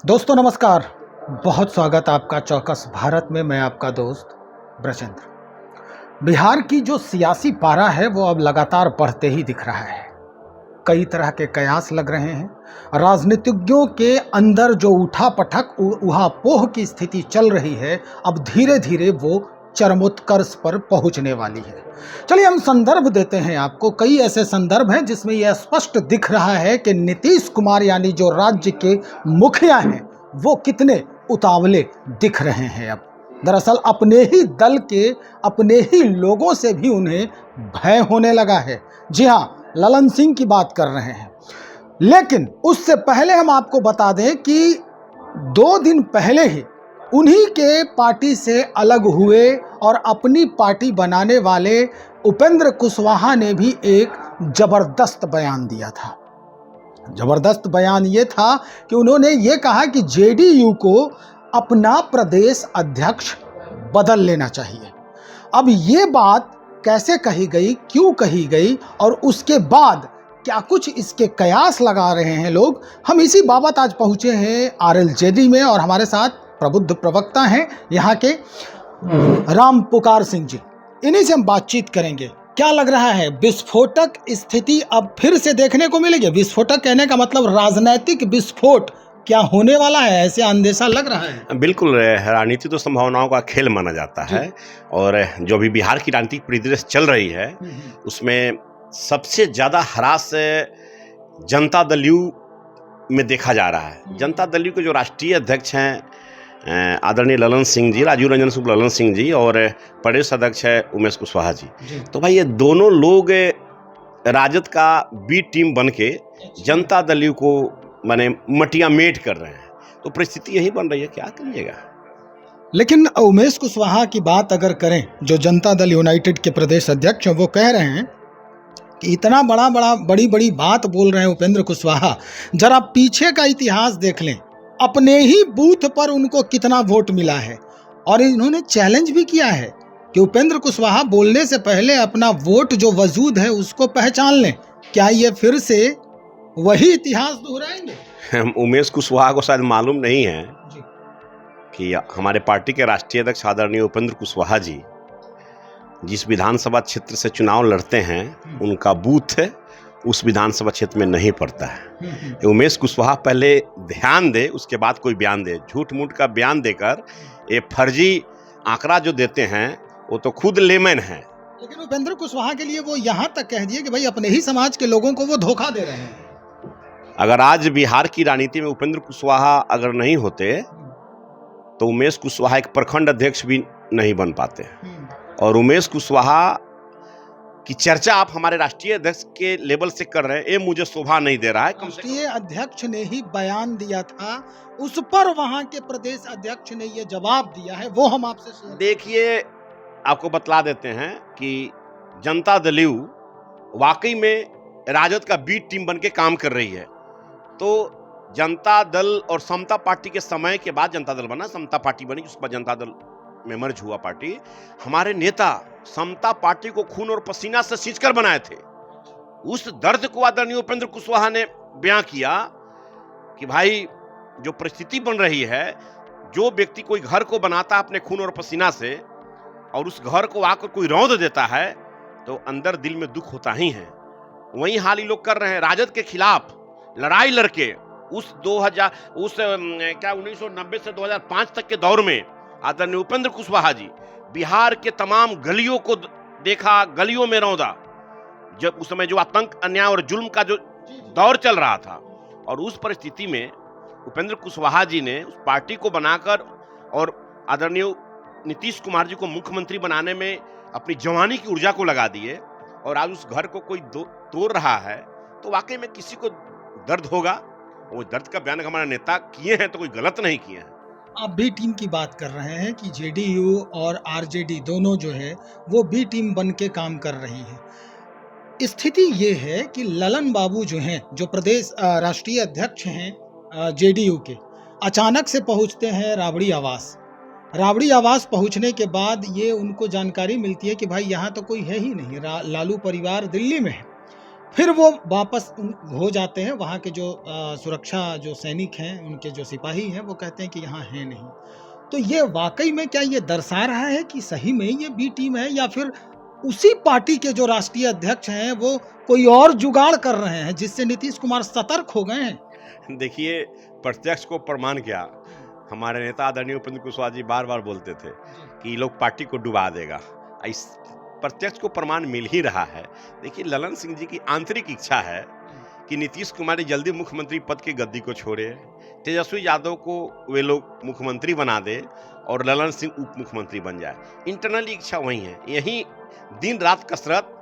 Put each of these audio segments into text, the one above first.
दोस्तों नमस्कार। बहुत स्वागत आपका चौकस भारत में। मैं आपका दोस्त ब्रजेंद्र। बिहार की जो सियासी पारा है वो अब लगातार बढ़ते ही दिख रहा है। कई तरह के कयास लग रहे हैं। राजनीतिज्ञों के अंदर जो उठापटक उहापोह की स्थिति चल रही है, अब धीरे धीरे वो चरमोत्कर्ष पर पहुंचने वाली है। चलिए हम संदर्भ देते हैं आपको। कई ऐसे संदर्भ हैं जिसमें यह स्पष्ट दिख रहा है कि नीतीश कुमार यानी जो राज्य के मुखिया हैं वो कितने उतावले दिख रहे हैं। अब दरअसल अपने ही दल के अपने ही लोगों से भी उन्हें भय होने लगा है। जी हाँ, ललन सिंह की बात कर रहे हैं। लेकिन उससे पहले हम आपको बता दें कि 2 दिन पहले ही उन्हीं के पार्टी से अलग हुए और अपनी पार्टी बनाने वाले उपेंद्र कुशवाहा ने भी एक जबरदस्त बयान दिया था। जबरदस्त बयान ये था कि उन्होंने ये कहा कि जेडीयू को अपना प्रदेश अध्यक्ष बदल लेना चाहिए। अब ये बात कैसे कही गई, क्यों कही गई और उसके बाद क्या कुछ इसके कयास लगा रहे हैं लोग, हम इसी बाबत आज पहुंचे हैं आरएलजेडी में। और हमारे साथ प्रबुद्ध प्रवक्ता हैं यहाँ के राम पुकार सिंह जी। इन्हीं से हम बातचीत करेंगे। क्या लग रहा है, विस्फोटक स्थिति अब फिर से देखने को मिलेगी? विस्फोटक कहने का मतलब राजनीतिक विस्फोट क्या होने वाला है, ऐसे अंदेशा लग रहा है? बिल्कुल, राजनीति तो संभावनाओं का खेल माना जाता है। और जो भी बिहार की राजनीतिक परिदृश्य चल रही है उसमें सबसे ज्यादा ह्रास जनता दल यू में देखा जा रहा है। जनता दल यू के जो राष्ट्रीय अध्यक्ष हैं आदरणीय ललन सिंह जी, राजीव रंजन शुक्ल ललन सिंह जी, और प्रदेश अध्यक्ष है उमेश कुशवाहा जी। तो भाई ये दोनों लोग राजद का बी टीम बन के जनता दल यू को माने मटिया मेट कर रहे हैं। तो परिस्थिति यही बन रही है, क्या करिएगा। लेकिन उमेश कुशवाहा की बात अगर करें, जो जनता दल यूनाइटेड के प्रदेश अध्यक्ष हैं, वो कह रहे हैं कि इतना बड़ी बात बोल रहे हैं उपेंद्र कुशवाहा। जरा पीछे का इतिहास देख लें, अपने ही बूथ पर उनको कितना वोट मिला है। और इन्होंने चैलेंज भी किया है कि उपेंद्र कुशवाहा बोलने से पहले अपना वोट जो वजूद है उसको पहचान लें। क्या ये फिर से वही इतिहास दोहराएंगे? उमेश कुशवाहा को शायद मालूम नहीं है कि हमारे पार्टी के राष्ट्रीय अध्यक्ष आदरणीय उपेंद्र कुशवाहा जी जिस विधानसभा क्षेत्र से चुनाव लड़ते हैं उनका बूथ उस विधानसभा क्षेत्र में नहीं पड़ता है। उमेश कुशवाहा पहले ध्यान दे, उसके बाद कोई बयान दे। झूठ मूठ का बयान देकर ये फर्जी आंकड़ा जो देते हैं वो तो खुद लेमन है। लेकिन उपेंद्र कुशवाहा के लिए वो यहाँ तक कह दिए कि भाई अपने ही समाज के लोगों को वो धोखा दे रहे हैं। अगर आज बिहार की राजनीति में उपेंद्र कुशवाहा अगर नहीं होते तो उमेश कुशवाहा एक प्रखंड अध्यक्ष भी नहीं बन पाते। और उमेश कुशवाहा की चर्चा आप हमारे राष्ट्रीय अध्यक्ष के लेवल से कर रहे हैं, ये मुझे शोभा नहीं दे रहा है। राष्ट्रीय अध्यक्ष ने ही बयान दिया था, उस पर वहां के प्रदेश अध्यक्ष ने ये जवाब दिया है, वो हम आपसे देखिए। आपको बतला देते हैं कि जनता दल यू वाकई में राजद का बी टीम बन के काम कर रही है। तो जनता दल और समता पार्टी के समय के बाद जनता दल बना, समता पार्टी बनी, उसके बाद जनता दल में मर्ज हुआ पार्टी। हमारे नेता समता पार्टी को खून और पसीना से सींचकर बनाए थे। उस दर्द को आदरणीय उपेंद्र कुशवाहा ने बयां किया कि भाई जो परिस्थिति बन रही है, जो व्यक्ति कोई घर को बनाता अपने खून और पसीना से और उस घर को आकर कोई रौंद देता है तो अंदर दिल में दुख होता ही है। वही हाल ही लोग कर रहे हैं। राजद के खिलाफ लड़ाई लड़के उस 1990 से 2005 तक के दौर में आदरणीय उपेंद्र कुशवाहा जी बिहार के तमाम गलियों को देखा, गलियों में रौंदा। जब उस समय जो आतंक, अन्याय और जुल्म का जो दौर चल रहा था, और उस परिस्थिति में उपेंद्र कुशवाहा जी ने उस पार्टी को बनाकर और आदरणीय नीतीश कुमार जी को मुख्यमंत्री बनाने में अपनी जवानी की ऊर्जा को लगा दिए। और आज उस घर को कोई तोड़ रहा है तो वाकई में किसी को दर्द होगा। वो दर्द का बयान हमारे नेता किए हैं तो कोई गलत नहीं किए हैं। आप बी टीम की बात कर रहे हैं कि जेडीयू और आरजेडी दोनों जो है वो बी टीम बन के काम कर रही है। स्थिति ये है कि ललन बाबू जो हैं, जो प्रदेश राष्ट्रीय अध्यक्ष हैं जेडीयू के, अचानक से पहुंचते हैं राबड़ी आवास। राबड़ी आवास पहुंचने के बाद ये उनको जानकारी मिलती है कि भाई यहाँ तो कोई है ही नहीं, लालू परिवार दिल्ली में है। फिर वो वापस हो जाते हैं। वहाँ के जो सुरक्षा जो सैनिक हैं, उनके जो सिपाही हैं, वो कहते हैं कि यहाँ है नहीं। तो ये वाकई में क्या ये दर्शा रहा है कि सही में ये बी टीम है, या फिर उसी पार्टी के जो राष्ट्रीय अध्यक्ष हैं वो कोई और जुगाड़ कर रहे हैं जिससे नीतीश कुमार सतर्क हो गए हैं? देखिए, प्रत्यक्ष को प्रमाण क्या, हमारे नेता आदरणीय उपेंद्र कुशवाहा जी बार बार बोलते थे कि ये लोग पार्टी को डुबा देगा। इस प्रत्यक्ष को प्रमाण मिल ही रहा है। देखिए, ललन सिंह जी की आंतरिक इच्छा है कि नीतीश कुमार जल्दी मुख्यमंत्री पद की गद्दी को छोड़े, तेजस्वी यादव को वे लोग मुख्यमंत्री बना दे और ललन सिंह उप मुख्यमंत्री बन जाए। इंटरनली इच्छा वही है। यही दिन रात कसरत,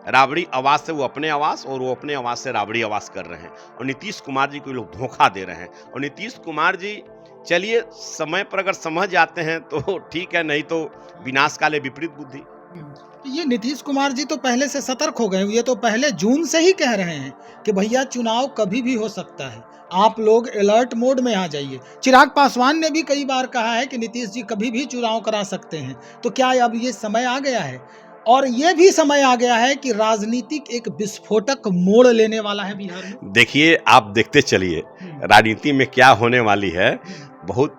राबड़ी आवास से वो अपने आवास और वो अपने आवास से राबड़ी आवास कर रहे हैं, और नीतीश कुमार जी को लोग धोखा दे रहे हैं। और नीतीश कुमार जी, चलिए समय पर अगर समझ जाते हैं तो ठीक है, नहीं तो विनाश काले विपरीत बुद्धि। ये नीतीश कुमार जी तो पहले से सतर्क हो गए। ये तो पहले जून से ही कह रहे हैं कि भैया चुनाव कभी भी हो सकता है, आप लोग अलर्ट मोड में आ जाइए। चिराग पासवान ने भी कई बार कहा है कि नीतीश जी कभी भी चुनाव करा सकते हैं। तो क्या अब ये समय आ गया है? और ये भी समय आ गया है कि राजनीतिक एक विस्फोटक मोड़ लेने वाला है बिहार में। देखिए, आप देखते चलिए राजनीति में क्या होने वाली है। बहुत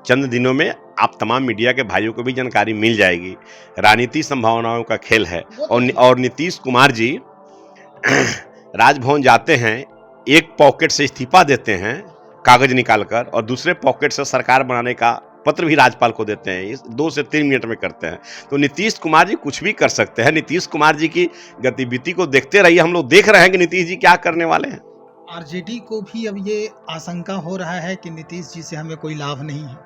चंद दिनों में आप तमाम मीडिया के भाइयों को भी जानकारी मिल जाएगी। राजनीति संभावनाओं का खेल है। और नीतीश कुमार जी राजभवन जाते हैं, एक पॉकेट से इस्तीफा देते हैं कागज निकालकर, और दूसरे पॉकेट से सरकार बनाने का पत्र भी राज्यपाल को देते हैं। 2 से 3 मिनट में करते हैं। तो नीतीश कुमार जी कुछ भी कर सकते हैं। नीतीश कुमार जी की गतिविधि को देखते रहिए। हम लोग देख रहे हैं कि नीतीश जी क्या करने वाले हैं। आरजेडी को भी अब ये आशंका हो रहा है कि नीतीश जी से हमें कोई लाभ नहीं है।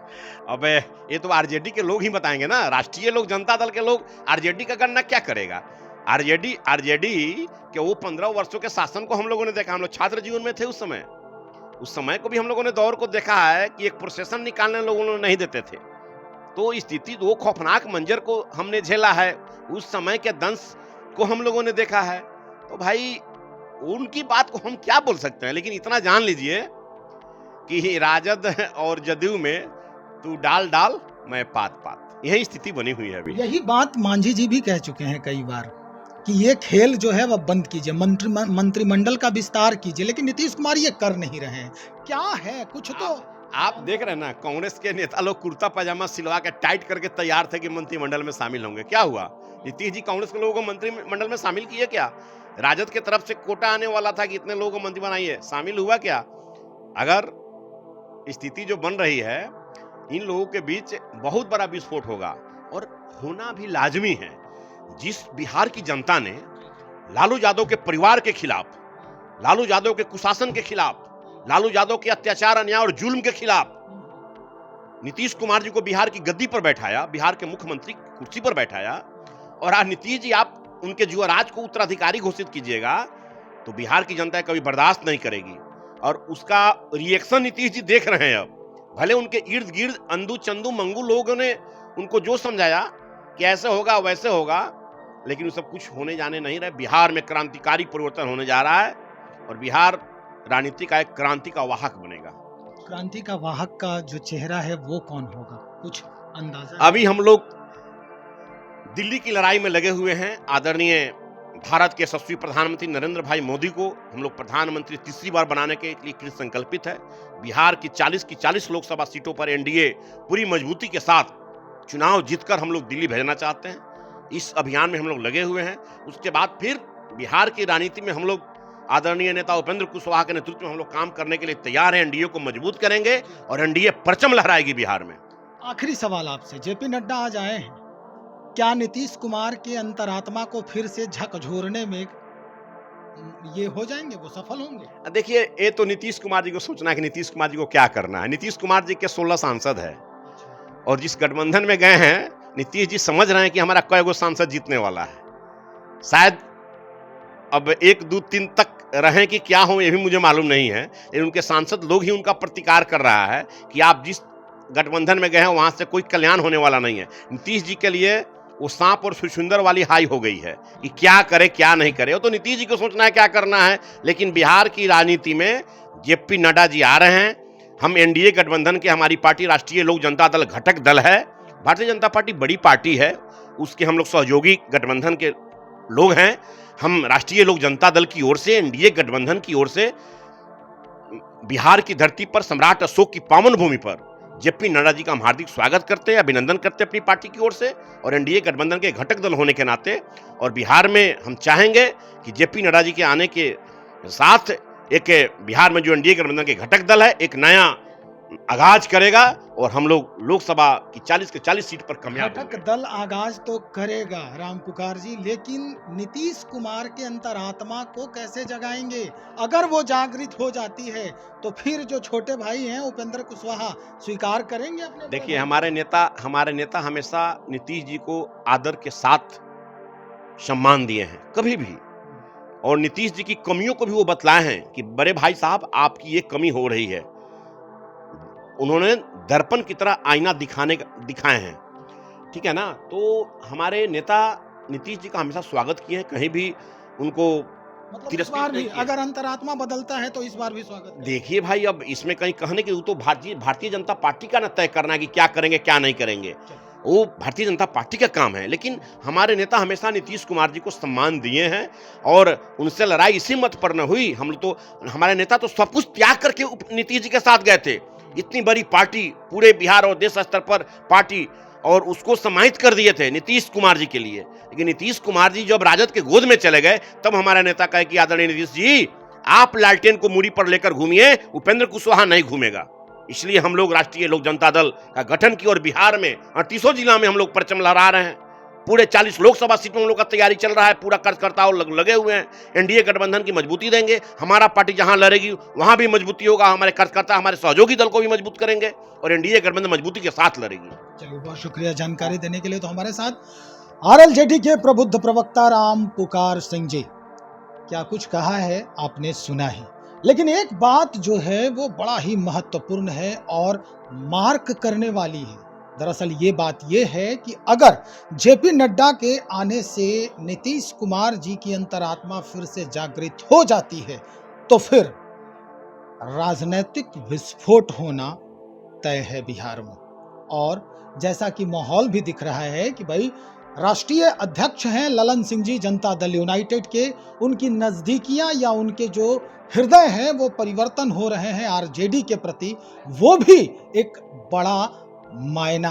अब ये तो आरजेडी के लोग ही बताएंगे ना। राष्ट्रीय लोग, जनता दल के लोग आरजेडी का गणना क्या करेगा? आरजेडी के वो 15 वर्षों के शासन को हम लोगों ने देखा। हम लोग छात्र जीवन में थे उस समय को भी हम लोगों ने दौर को देखा है कि एक प्रोसेशन निकालने लोगों नहीं देते थे। तो स्थिति, वो खौफनाक मंजर को हमने झेला है। उस समय के दंश को हम लोगों ने देखा है। तो भाई, उनकी बात को हम क्या बोल सकते हैं। लेकिन इतना जान लीजिए कि राजद और जदयू में तू डाल डाल मैं पात पात, यही स्थिति बनी हुई है अभी। यही बात मांझी जी भी कह चुके हैं कई बार कि ये खेल जो है वह बंद कीजिए, मंत्रिमंडल का विस्तार कीजिए। लेकिन नीतीश कुमार ये कर नहीं रहे हैं। क्या है कुछ तो आप देख रहे हैं ना, कांग्रेस के नेता लोग कुर्ता पजामा सिलवा के टाइट करके तैयार थे कि मंत्रिमंडल में शामिल होंगे। क्या हुआ? नीतीश जी कांग्रेस के लोगों को मंत्रिमंडल में शामिल किए क्या? राजद के तरफ से कोटा आने वाला था कि इतने लोगों को मंत्री बनाइए, शामिल हुआ क्या? अगर स्थिति जो बन रही है, इन लोगों के बीच बहुत बड़ा विस्फोट होगा, और होना भी लाजमी है। जिस बिहार की जनता ने लालू यादव के परिवार के खिलाफ, लालू यादव के कुशासन के खिलाफ, लालू यादव के अत्याचार, अन्याय और जुल्म के खिलाफ नीतीश कुमार जी को बिहार की गद्दी पर बैठाया, बिहार के मुख्यमंत्री की कुर्सी पर बैठाया, और आज नीतीश जी आप उनके युवराज को उत्तराधिकारी घोषित कीजिएगा, तो बिहार की जनता कभी बर्दाश्त नहीं करेगी। और उसका रिएक्शन नीतीश जी देख रहे हैं। अब भले उनके इर्द गिर्द अंदू चंदू मंगू लोगों ने उनको जो समझाया कि ऐसे होगा वैसे होगा, लेकिन वो सब कुछ होने जाने नहीं रहे। बिहार में क्रांतिकारी परिवर्तन होने जा रहा है, और बिहार राजनीति का एक क्रांति का वाहक बनेगा। क्रांति का वाहक का जो चेहरा है वो कौन होगा, कुछ अंदाजा? अभी हम लोग दिल्ली की लड़ाई में लगे हुए हैं। आदरणीय भारत के यशस्वी प्रधानमंत्री नरेंद्र भाई मोदी को हम लोग प्रधानमंत्री तीसरी बार बनाने के लिए कृत संकल्पित है। बिहार की 40 की 40 लोकसभा सीटों पर एनडीए पूरी मजबूती के साथ चुनाव जीतकर हम लोग दिल्ली भेजना चाहते हैं। इस अभियान में हम लोग लगे हुए हैं। उसके बाद फिर बिहार की राजनीति में हम लोग आदरणीय नेता उपेंद्र कुशवाहा के नेतृत्व में हम लोग काम करने के लिए तैयार हैं। एनडीए को मजबूत करेंगे और एनडीए परचम लहराएगी बिहार में। आखिरी सवाल आपसे, जेपी नड्डा आज आए हैं, क्या नीतीश कुमार के अंतरात्मा को फिर से झकझोरने में ये हो जाएंगे, वो सफल होंगे? देखिए, ये तो नीतीश कुमार जी को सोचना है कि नीतीश कुमार जी को क्या करना है। नीतीश कुमार जी के 16 सांसद है, और जिस गठबंधन में गए हैं, नीतीश जी समझ रहे हैं कि हमारा कई गो सांसद जीतने वाला है। शायद अब 1, 2, 3 तक रहें कि क्या हो, ये भी मुझे मालूम नहीं है, लेकिन उनके सांसद लोग ही उनका प्रतिकार कर रहा है कि आप जिस गठबंधन में गए हैं वहां से कोई कल्याण होने वाला नहीं है। नीतीश जी के लिए वो सांप और सुंदर वाली हाई हो गई है कि क्या करे क्या नहीं करे। वो तो नीतीश जी को सोचना है क्या करना है। लेकिन बिहार की राजनीति में जेपी नड्डा जी आ रहे हैं। हम एनडीए गठबंधन के, हमारी पार्टी राष्ट्रीय लोक जनता दल घटक दल है। भारतीय जनता पार्टी बड़ी पार्टी है, उसके हम लोग सहयोगी गठबंधन के लोग हैं। हम राष्ट्रीय लोक जनता दल की ओर से, एनडीए गठबंधन की ओर से बिहार की धरती पर सम्राट अशोक की पावन भूमि पर जेपी नड्डा जी का हम हार्दिक स्वागत करते हैं, अभिनंदन करते हैं अपनी पार्टी की ओर से और एनडीए गठबंधन के घटक दल होने के नाते। और बिहार में हम चाहेंगे कि जेपी नड्डा जी के आने के साथ एक बिहार में जो एनडीए गठबंधन के घटक दल है एक नया आगाज करेगा और हम लोग लोकसभा की 40 के 40 सीट पर कामयाब घटक होंगे। दल आगाज तो करेगा राम पुकार जी, लेकिन नीतीश कुमार के अंतरात्मा को कैसे जगाएंगे? अगर वो जागृत हो जाती है तो फिर जो छोटे भाई हैं उपेंद्र कुशवाहा स्वीकार करेंगे अपने? देखिए, हमारे नेता हमेशा नीतीश जी को आदर के साथ सम्मान दिए हैं, कभी भी। और नीतीश जी की कमियों को भी वो बतलाए हैं कि बड़े भाई साहब आपकी ये कमी हो रही है। उन्होंने दर्पण की तरह आईना दिखाए हैं, ठीक है ना। तो हमारे नेता नीतीश जी का हमेशा स्वागत किए हैं, कहीं भी उनको मतलब इस तिरस्कृत बार भी नहीं किया। अगर अंतरात्मा बदलता है तो इस बार भी स्वागत करेंगे। देखिए भाई, अब इसमें कहीं कहने की, वो तो भारतीय जनता पार्टी का ना तय करना है कि क्या करेंगे क्या नहीं करेंगे, वो भारतीय जनता पार्टी का काम है। लेकिन हमारे नेता हमेशा नीतीश कुमार जी को सम्मान दिए हैं और उनसे लड़ाई इसी मत पर न हुई। हम लोग तो, हमारे नेता तो सब कुछ त्याग करके नीतीश जी के साथ गए थे। इतनी बड़ी पार्टी, पूरे बिहार और देश स्तर पर पार्टी, और उसको समाहित कर दिए थे नीतीश कुमार जी के लिए। लेकिन नीतीश कुमार जी जब राजद के गोद में चले गए तब हमारा नेता कहे कि आदरणीय नीतीश जी, आप लालटेन को मूरी पर लेकर घूमिए, उपेंद्र कुशवाहा नहीं घूमेगा। इसलिए हम लोग राष्ट्रीय लोक जनता दल का गठन की और बिहार में 38 जिला में हम लोग परचम लहरा रहे हैं। पूरे 40 लोकसभा सीटों में हम लोग का तैयारी चल रहा है, पूरा कार्यकर्ता लगे हुए हैं। एनडीए गठबंधन की मजबूती देंगे, हमारा पार्टी जहां लड़ेगी वहां भी मजबूती होगा, हमारे कार्यकर्ता हमारे सहयोगी दल को भी मजबूत करेंगे और एनडीए गठबंधन मजबूती के साथ लड़ेगी। चलिए, बहुत शुक्रिया जानकारी देने के लिए। तो हमारे साथ आरएलजेडी के प्रबुद्ध प्रवक्ता राम पुकार सिंह जी, क्या कुछ कहा है आपने सुना ही, लेकिन एक बात जो है वो बड़ा ही महत्वपूर्ण है और मार्क करने वाली है। दरअसल ये बात ये है कि अगर जेपी नड्डा के आने से नीतीश कुमार जी की अंतरात्मा फिर से जागृत हो जाती है तो फिर राजनीतिक विस्फोट होना तय है बिहार में। और जैसा कि माहौल भी दिख रहा है कि भाई राष्ट्रीय अध्यक्ष हैं ललन सिंह जी जनता दल यूनाइटेड के, उनकी नज़दीकियां या उनके जो हृदय हैं वो परिवर्तन हो रहे हैं आरजेडी के प्रति, वो भी एक बड़ा मायना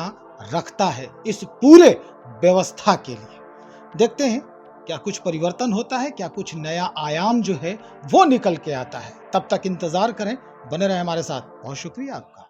रखता है इस पूरे व्यवस्था के लिए। देखते हैं क्या कुछ परिवर्तन होता है, क्या कुछ नया आयाम जो है वो निकल के आता है। तब तक इंतजार करें, बने रहें हमारे साथ। बहुत शुक्रिया आपका।